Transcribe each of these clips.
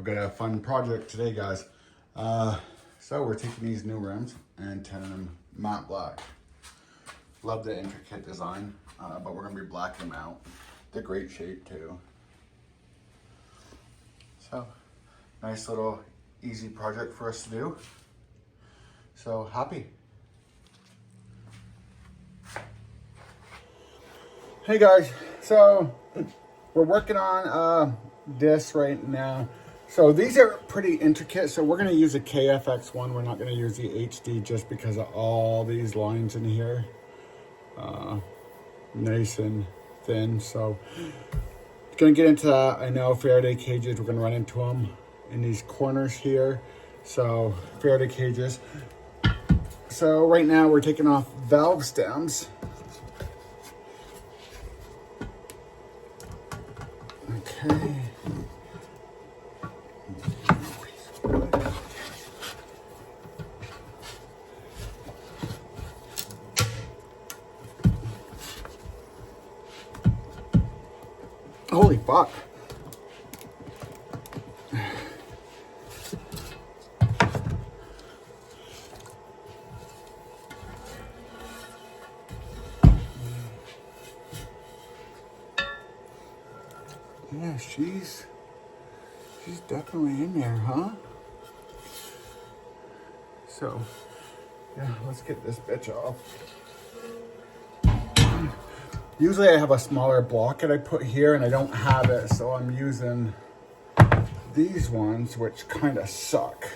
I've got a fun project today, guys. So we're taking these new rims and tinting them matte black. Love the intricate design, but we're gonna be blacking them out. They're great shape too. So, nice little easy project for us to do. So happy. Hey guys, so we're working on this right now. So these are pretty intricate, so we're gonna use a KFX one. We're not gonna use the HD just because of all these lines in here. Nice and thin, so gonna get into that. I know Faraday cages, we're gonna run into them in these corners here. So Faraday cages. So right now we're taking off valve stems. Okay. Holy fuck. Yeah, she's definitely in there, huh? So, yeah, let's get this bitch off. Usually I have a smaller block that I put here and I don't have it, so I'm using these ones, which kind of suck.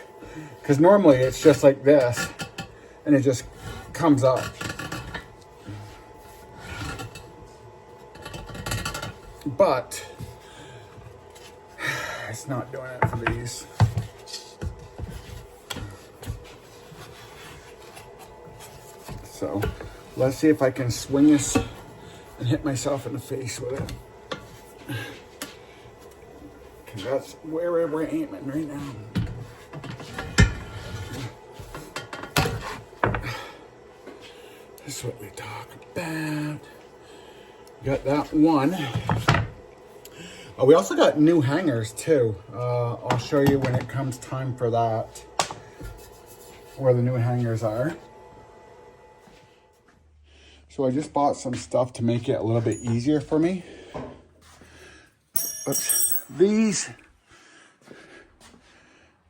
Because normally it's just like this and it just comes up. But it's not doing it for these. So let's see if I can swing this and hit myself in the face with it. Because that's where we're aiming right now. This is what we talk about. Got that one. We also got new hangers too. I'll show you when it comes time for that, where the new hangers are. So I just bought some stuff to make it a little bit easier for me. But these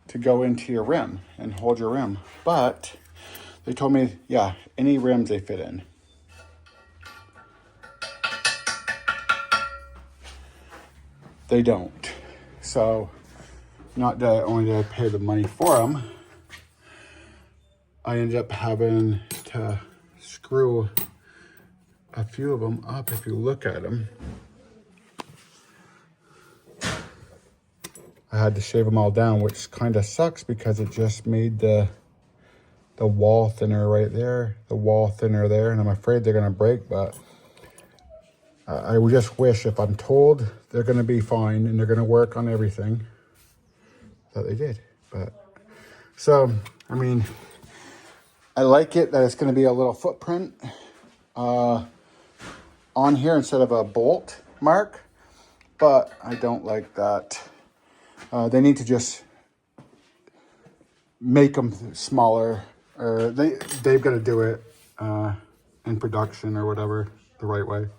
to go into your rim and hold your rim. But they told me, yeah, any rims they fit in. They don't. So not that only did I pay the money for them, I ended up having to screw a few of them up. If you look at them, I had to shave them all down, which kind of sucks because it just made the wall thinner right there, the wall thinner there, and I'm afraid they're gonna break. But I would just wish, if I'm told they're gonna be fine and they're gonna work on everything, that they did. But so I mean, I like it that it's gonna be a little footprint on here instead of a bolt mark, but I don't like that. They need to just make them smaller, or they've got to do it in production or whatever the right way.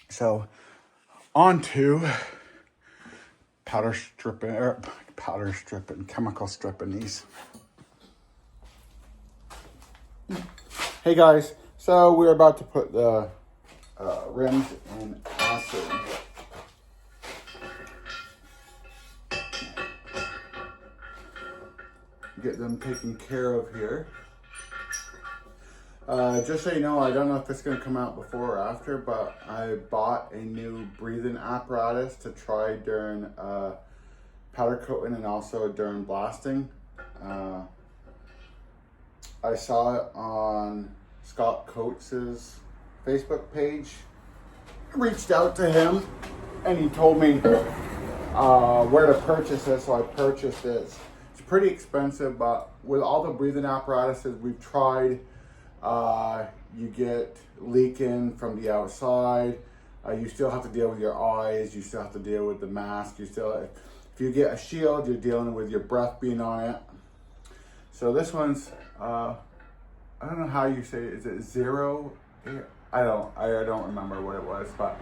So on to chemical stripping these. Hey guys, so we're about to put the rims in acid. Get them taken care of here. Just so you know, I don't know if it's going to come out before or after, but I bought a new breathing apparatus to try during powder coating and also during blasting. I saw it on Scott Coates's Facebook page. I reached out to him and he told me where to purchase it, so I purchased it. It's pretty expensive, but with all the breathing apparatuses we've tried, you get leaking from the outside. You still have to deal with your eyes. You still have to deal with the mask. if you get a shield, you're dealing with your breath being on it. So this one's, I don't know how you say it. Is it zero? I don't remember what it was, but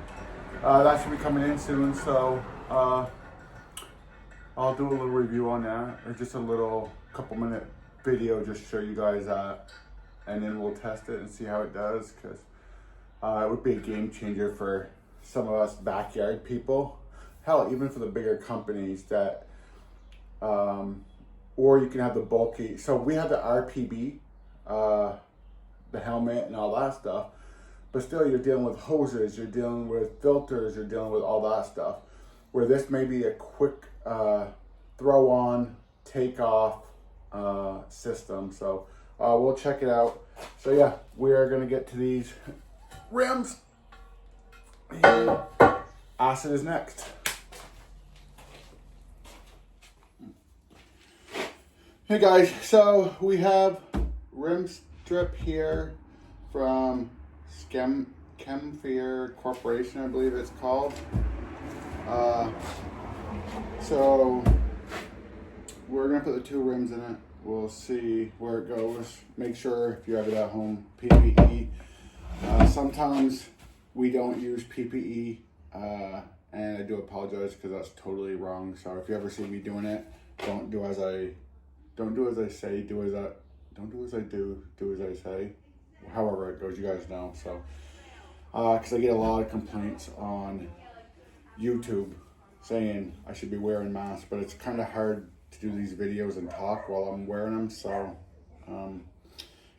that should be coming in soon. So I'll do a little review on that. It's just a little couple-minute video, just show you guys that, and then we'll test it and see how it does, because it would be a game changer for some of us backyard people. Hell, even for the bigger companies that, or you can have the bulky. So we have the RPB, the helmet and all that stuff, but still you're dealing with hoses, you're dealing with filters, you're dealing with all that stuff. Where this may be a quick throw on, take off system. So we'll check it out. So yeah, we are gonna get to these rims. And acid is next. Hey guys, so we have rim strip here from Chemfear Corporation, I believe it's called. So we're gonna put the two rims in it. We'll see where it goes. Make sure if you have it at home, PPE. Sometimes we don't use PPE, and I do apologize because that's totally wrong. So if you ever see me doing it, don't do as I say, don't do as I do as I say. However it goes, you guys know. So because I get a lot of complaints on YouTube saying I should be wearing masks, but it's kind of hard to do these videos and talk while I'm wearing them. So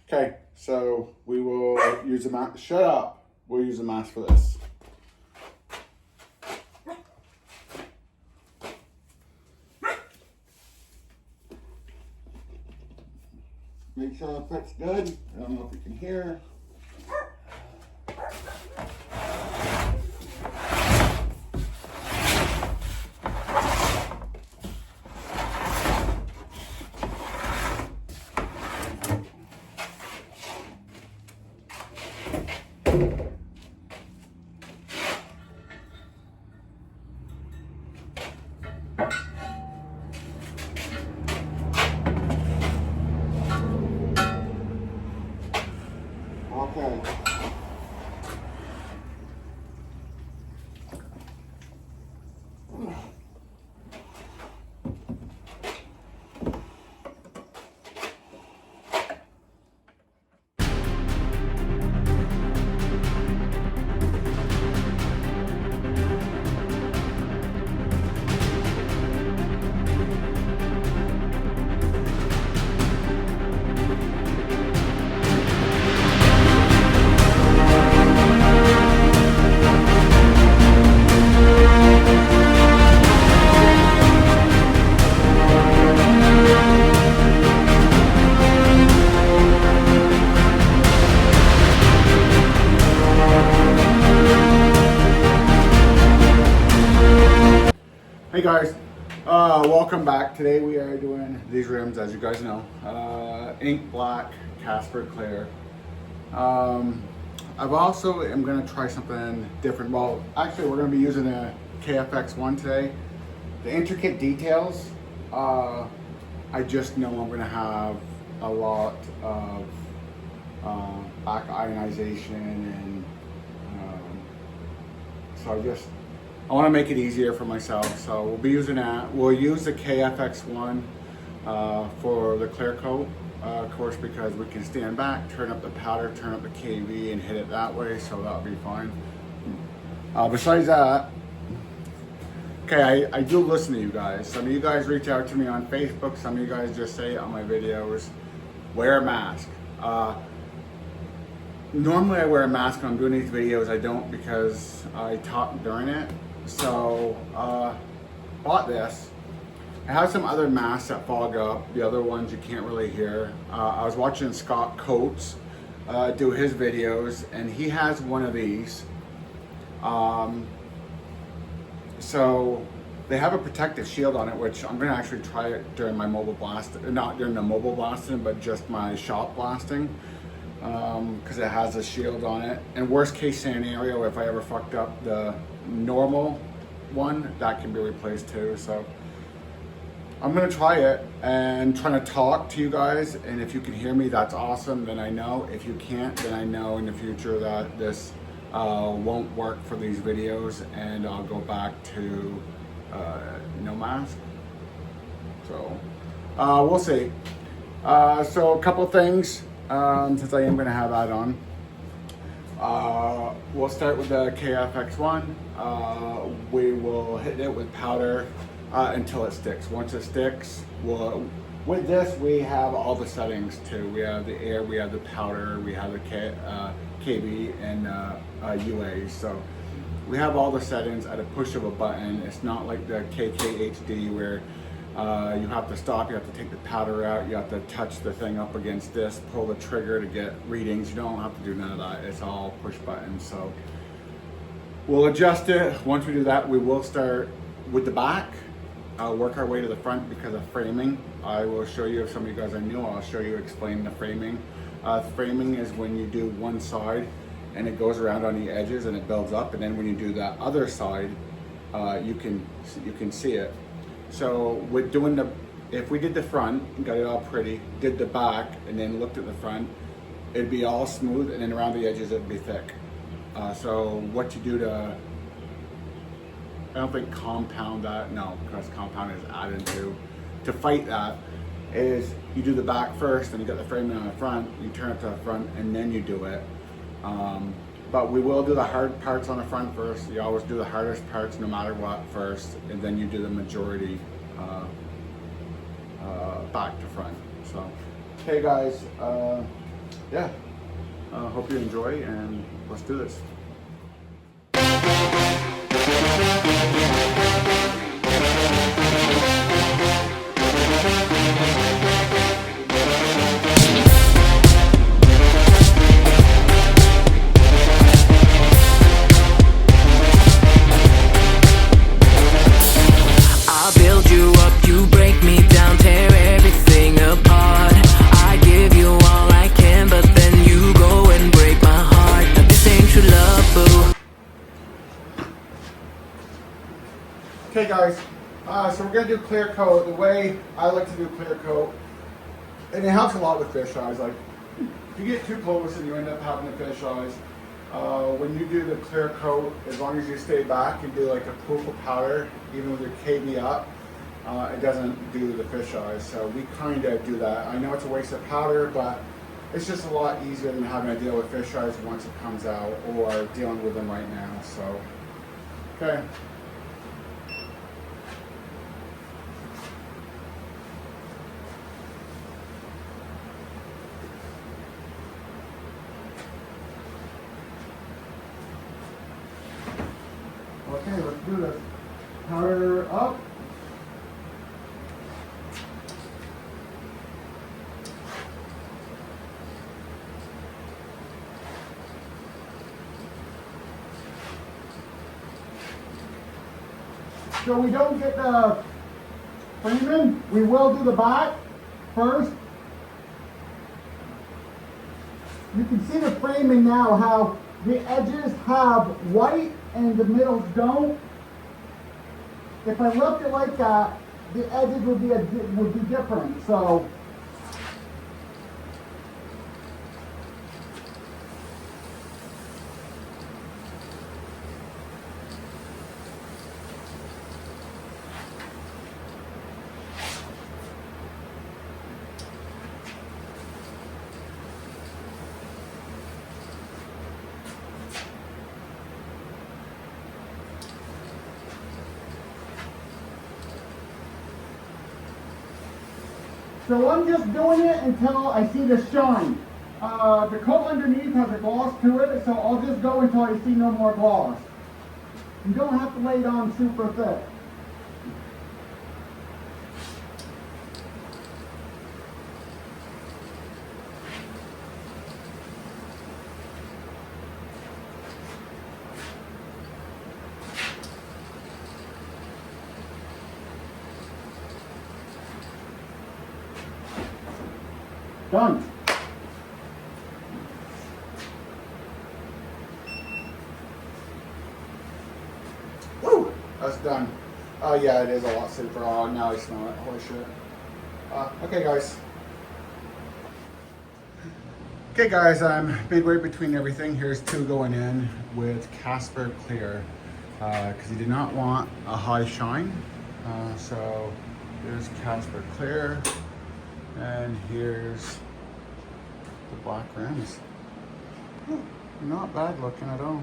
okay, so we will use a mask. Shut up. We'll use a mask for this. Make sure it fits good. I don't know if you can hear. Okay. Hey guys, welcome back. Today we are doing these rims, as you guys know, ink black, Casper clear. I've also am going to try something different. Well, actually we're going to be using a KFX1 today. The intricate details, I just know I'm going to have a lot of back ionization, and so I want to make it easier for myself, so we'll be using that. We'll use the KFX1 for the clear coat, of course, because we can stand back, turn up the powder, turn up the KV, and hit it that way, so that'll be fine. Besides that, okay, I do listen to you guys. Some of you guys reach out to me on Facebook, some of you guys just say on my videos, wear a mask. Normally I wear a mask when I'm doing these videos. I don't, because I talk during it. So bought this. I have some other masks that fog up. The other ones you can't really hear. I was watching Scott Coates do his videos, and he has one of these. So they have a protective shield on it, which I'm going to actually try it during my mobile blast, not during the mobile blasting, but just my shop blasting, because it has a shield on it. And worst case scenario, if I ever fucked up the normal one, that can be replaced too. So I'm gonna try it and trying to talk to you guys, and if you can hear me, that's awesome, then I know. If you can't, then I know in the future that this won't work for these videos, and I'll go back to no mask. So we'll see. So a couple things, since I am gonna have that on. We'll start with the KFX1. We will hit it with powder until it sticks. Once it sticks, with this we have all the settings too. We have the air, we have the powder, we have the KB and UA. So we have all the settings at a push of a button. It's not like the KKHD where you have to stop, you have to take the powder out, you have to touch the thing up against this, pull the trigger to get readings. You don't have to do none of that. It's all push buttons. So we'll adjust it. Once we do that, we will start with the back. Work our way to the front because of framing. I will show you, if some of you guys are new, I'll show you, explain the framing. Framing is when you do one side and it goes around on the edges and it builds up, and then when you do that other side, you can see it. So with doing if we did the front, got it all pretty, did the back, and then looked at the front, it'd be all smooth, and then around the edges it'd be thick. So what you do to, I don't think compound that, no, because compound is added to fight that, is you do the back first, and you got the framing on the front, you turn it to the front, and then you do it. But we will do the hard parts on the front first. You always do the hardest parts no matter what first, and then you do the majority back to front. So, hey guys, yeah, hope you enjoy, and let's do this. Okay guys, so we're going to do clear coat. The way I like to do clear coat, and it helps a lot with fish eyes. Like, if you get too close and you end up having the fish eyes, when you do the clear coat, as long as you stay back and do like a pool of powder, even with your KB up, it doesn't do the fish eyes. So we kind of do that. I know it's a waste of powder, but it's just a lot easier than having to deal with fish eyes once it comes out, or dealing with them right now. So, okay. Okay, let's do this. Powder up. So we don't get the framing, we will do the back first. You can see the framing now, how the edges have white and the middles don't. If I left it like that, the edges would be different. So I'm just doing it until I see the shine. The coat underneath has a gloss to it, so I'll just go until I see no more gloss. You don't have to lay it on super thick. Done. Woo! That's done. Yeah, it is a lot safer. Oh, now I smell it. Holy shit. Okay, guys. Okay, guys, I'm midway between everything. Here's 2 going in with Casper Clear because he did not want a high shine. So here's Casper Clear, and here's the black rims. Oh, not bad looking at all.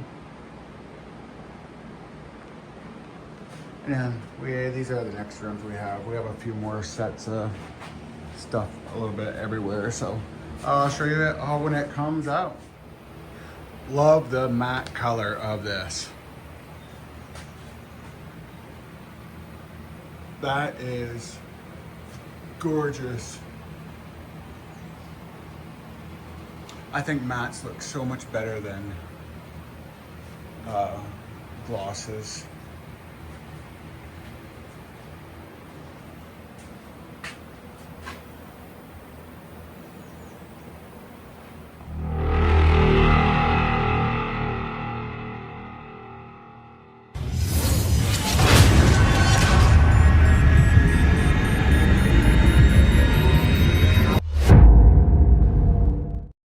And these are the next rims we have. We have a few more sets of stuff a little bit everywhere, so I'll show you it all when it comes out. Love the matte color of this. That is gorgeous. I think mattes look so much better than glosses.